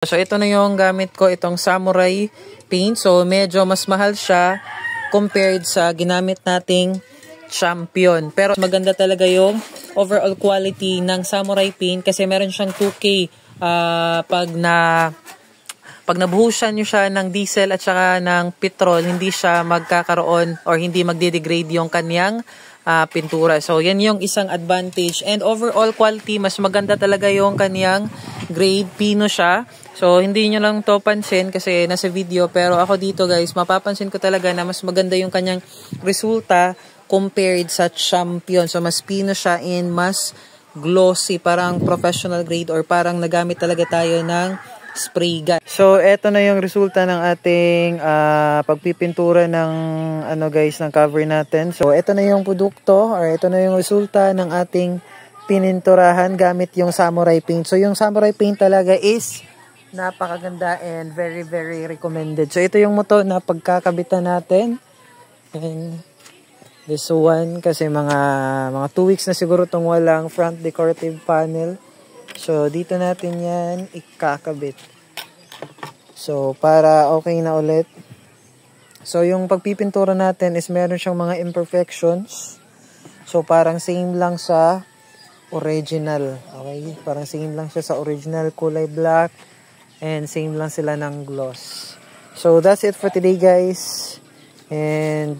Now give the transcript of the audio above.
So ito na yung gamit ko, itong samurai paint. So medyo mas mahal siya compared sa ginamit nating champion. Pero maganda talaga yung overall quality ng samurai paint kasi meron siyang 2K pag nabuhusan nyo siya ng diesel at saka ng petrol, hindi siya magkakaroon or hindi magde-degrade yung kanyang pintura. So, yan yung isang advantage. And overall quality, mas maganda talaga yung kanyang grade. Pino siya. So, hindi nyo lang to pansin kasi nasa video. Pero ako dito guys, mapapansin ko talaga na mas maganda yung kanyang resulta compared sa champion. So, mas pino siya and mas glossy. Parang professional grade or parang nagamit talaga tayo ng spray gun. So, eto na yung resulta ng ating pagpipintura ng ng cover natin. So, eto na yung produkto or eto na yung resulta ng ating pininturahan gamit yung samurai paint. So, yung samurai paint talaga is napakaganda and very, very recommended. So, ito yung moto na pagkakabitan natin. And this one, kasi mga 2 weeks na siguro itong walang front decorative panel. So, dito natin yan ikakabit. So, para okay na ulit. So, yung pagpipintura natin is meron siyang mga imperfections. So, parang same lang sa original. Okay? Parang same lang siya sa original kulay black. And same lang sila ng gloss. So, that's it for today, guys. And